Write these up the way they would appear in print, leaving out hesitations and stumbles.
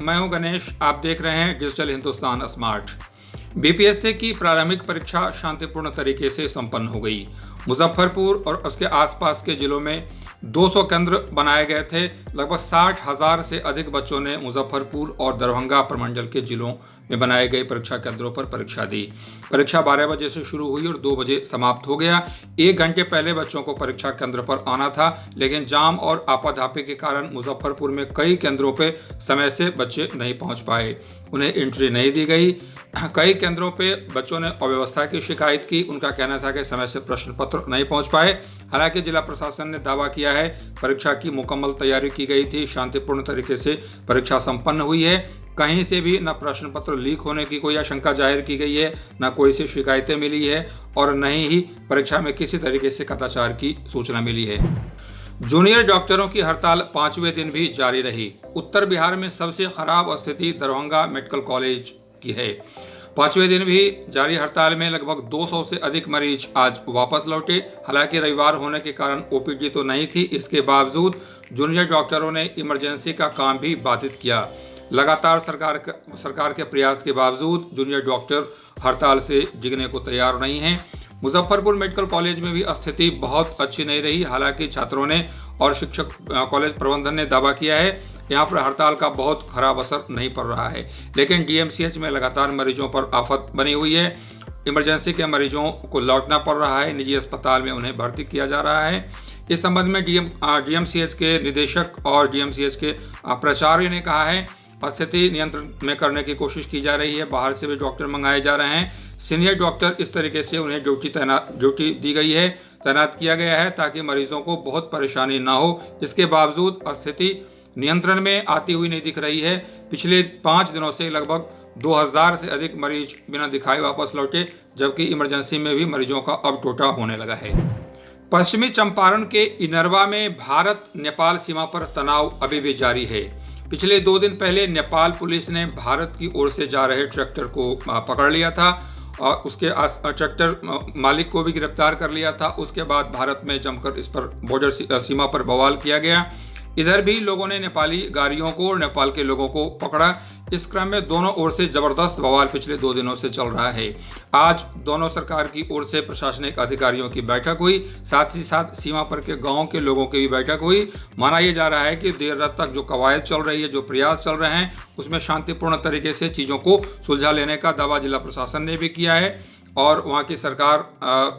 मैं हूं गणेश। आप देख रहे हैं डिजिटल हिंदुस्तान स्मार्ट। बीपीएससी की प्रारंभिक परीक्षा शांतिपूर्ण तरीके से संपन्न हो गई। मुजफ्फरपुर और उसके आसपास के जिलों में 200 केंद्र बनाए गए थे। लगभग 60,000 से अधिक बच्चों ने मुजफ्फरपुर और दरभंगा प्रमंडल के जिलों में बनाए गए परीक्षा केंद्रों पर परीक्षा दी। परीक्षा 12 बजे से शुरू हुई और 2 बजे समाप्त हो गया। 1 घंटे पहले बच्चों को परीक्षा केंद्र पर आना था, लेकिन जाम और आपाधापी के कारण मुजफ्फरपुर में कई केंद्रों पर समय से बच्चे नहीं पहुंच पाए, उन्हें एंट्री नहीं दी गई। कई केंद्रों पे बच्चों ने अव्यवस्था की शिकायत की। उनका कहना था कि समय से प्रश्न पत्र नहीं पहुंच पाए। हालांकि जिला प्रशासन ने दावा किया है परीक्षा की मुकम्मल तैयारी की गई थी, शांतिपूर्ण तरीके से परीक्षा संपन्न हुई है। कहीं से भी न प्रश्न पत्र लीक होने की कोई आशंका जाहिर की गई है, न कोई सी शिकायतें मिली है और न ही परीक्षा में किसी तरीके से कदाचार की सूचना मिली है। जूनियर डॉक्टरों की हड़ताल 5वें दिन भी जारी रही। उत्तर बिहार में सबसे खराब स्थिति दरभंगा मेडिकल कॉलेज की है। 5वें दिन भी जारी हड़ताल में लगभग 200 से अधिक मरीज आज वापस लौटे। हालांकि रविवार होने के कारण ओपीडी तो नहीं थी, इसके बावजूद जूनियर डॉक्टरों ने इमरजेंसी का काम भी बाधित किया। लगातार सरकार के प्रयास के बावजूद जूनियर डॉक्टर हड़ताल से डिगने को तैयार नहीं हैं। मुजफ्फरपुर मेडिकल कॉलेज में भी स्थिति बहुत अच्छी नहीं रही। हालांकि छात्रों ने और शिक्षक कॉलेज प्रबंधन ने दावा किया है यहाँ पर हड़ताल का बहुत खराब असर नहीं पड़ रहा है, लेकिन डीएमसीएच में लगातार मरीजों पर आफत बनी हुई है। इमरजेंसी के मरीजों को लौटना पड़ रहा है, निजी अस्पताल में उन्हें भर्ती किया जा रहा है। इस संबंध में डीएमसीएच के निदेशक और डीएमसीएच के प्राचार्य ने कहा है स्थिति नियंत्रण में करने की कोशिश की जा रही है। बाहर से भी डॉक्टर मंगाए जा रहे हैं। सीनियर डॉक्टर इस तरीके से उन्हें ड्यूटी दी गई है, तैनात किया गया है ताकि मरीजों को बहुत परेशानी ना हो। इसके बावजूद स्थिति नियंत्रण में आती हुई नहीं दिख रही है। पिछले 5 दिनों से लगभग 2000 से अधिक मरीज बिना दिखाए वापस लौटे, जबकि इमरजेंसी में भी मरीजों का अब टोटा होने लगा है। पश्चिमी चंपारण के इनरवा में भारत नेपाल सीमा पर तनाव अभी भी जारी है। पिछले 2 दिन पहले नेपाल पुलिस ने भारत की ओर से जा रहे ट्रैक्टर को पकड़ लिया था और उसके ट्रैक्टर मालिक को भी गिरफ्तार कर लिया था। उसके बाद भारत में जमकर इस पर बॉर्डर सीमा पर बवाल किया गया। इधर भी लोगों ने नेपाली गाड़ियों को और नेपाल के लोगों को पकड़ा। इस क्रम में दोनों ओर से जबरदस्त बवाल पिछले 2 दिनों से चल रहा है। आज दोनों सरकार की ओर से प्रशासनिक अधिकारियों की बैठक हुई, साथ ही साथ सीमा पर के गांव के लोगों की भी बैठक हुई। माना यह जा रहा है कि देर रात तक जो कवायद चल रही है, जो प्रयास चल रहे हैं, उसमें शांतिपूर्ण तरीके से चीज़ों को सुलझा लेने का दावा जिला प्रशासन ने भी किया है और वहाँ की सरकार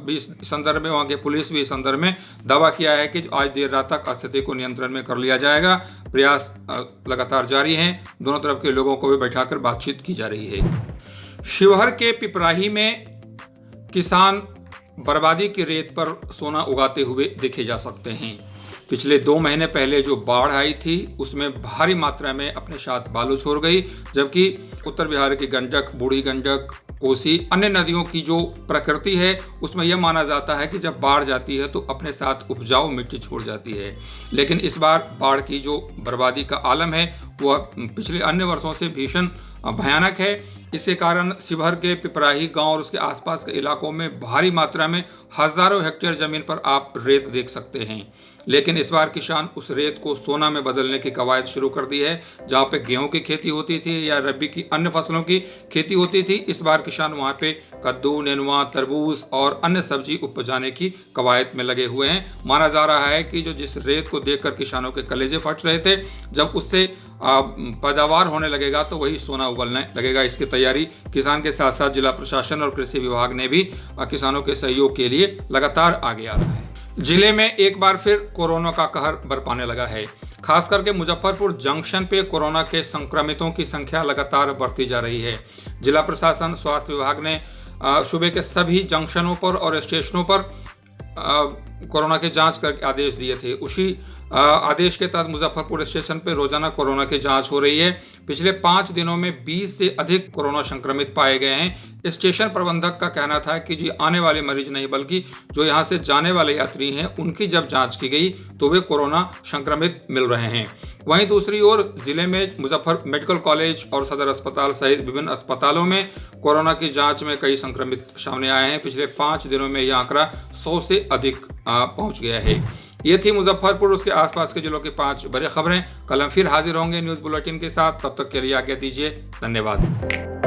भी इस संदर्भ में, वहाँ की पुलिस भी इस संदर्भ में दावा किया है कि आज देर रात तक स्थिति को नियंत्रण में कर लिया जाएगा। प्रयास लगातार जारी हैं। दोनों तरफ के लोगों को भी बैठाकर बातचीत की जा रही है। शिवहर के पिपराही में किसान बर्बादी की रेत पर सोना उगाते हुए देखे जा सकते हैं। पिछले 2 महीने पहले जो बाढ़ आई थी उसमें भारी मात्रा में अपने साथ बालू छोड़ गई, जबकि उत्तर बिहार की गंडक, बूढ़ी गंडक, कोसी, अन्य नदियों की जो प्रकृति है उसमें यह माना जाता है कि जब बाढ़ जाती है तो अपने साथ उपजाऊ मिट्टी छोड़ जाती है। लेकिन इस बार बाढ़ की जो बर्बादी का आलम है वह पिछले अन्य वर्षों से भीषण भयानक है। इसके कारण शिवहर के पिपराही गांव और उसके आसपास के इलाकों में भारी मात्रा में हजारों हेक्टेयर जमीन पर आप रेत देख सकते हैं। लेकिन इस बार किसान उस रेत को सोना में बदलने की कवायद शुरू कर दी है। जहाँ पे गेहूं की खेती होती थी या रबी की अन्य फसलों की खेती होती थी, इस बार किसान वहाँ पे कद्दू, नेनुआ, तरबूज और अन्य सब्जी उपजाने की कवायद में लगे हुए हैं। माना जा रहा है कि जिस रेत को देखकर किसानों के कलेजे फट रहे थे, जब उससे पैदावार होने लगेगा तो वही सोना उगलने लगेगा। इसकी तैयारी किसान के साथ साथ जिला प्रशासन और कृषि विभाग ने भी किसानों के सहयोग के लिए लगातार आगे आ रहा है। जिले में एक बार फिर कोरोना का कहर बरपाने लगा है। खास करके मुजफ्फरपुर जंक्शन पे कोरोना के संक्रमितों की संख्या लगातार बढ़ती जा रही है। जिला प्रशासन, स्वास्थ्य विभाग ने सूबे के सभी जंक्शनों पर और स्टेशनों पर कोरोना की जांच करके आदेश दिए थे। उसी आदेश के तहत मुजफ्फरपुर स्टेशन पर रोजाना कोरोना की जांच हो रही है। पिछले 5 दिनों में 20 से अधिक कोरोना संक्रमित पाए गए हैं। स्टेशन प्रबंधक का कहना था कि जी आने वाले मरीज नहीं बल्कि जो यहाँ से जाने वाले यात्री हैं उनकी जब जांच की गई तो वे कोरोना संक्रमित मिल रहे हैं। वहीं दूसरी ओर जिले में मुजफ्फर मेडिकल कॉलेज और सदर अस्पताल सहित विभिन्न अस्पतालों में कोरोना की जांच में कई संक्रमित सामने आए हैं। पिछले 5 दिनों में यह आंकड़ा 100 से अधिक पहुंच गया है। ये थी मुजफ्फरपुर उसके आसपास के जिलों की 5 बड़ी खबरें। कल हम फिर हाजिर होंगे न्यूज़ बुलेटिन के साथ। तब तक के लिए आज्ञा दीजिए। धन्यवाद।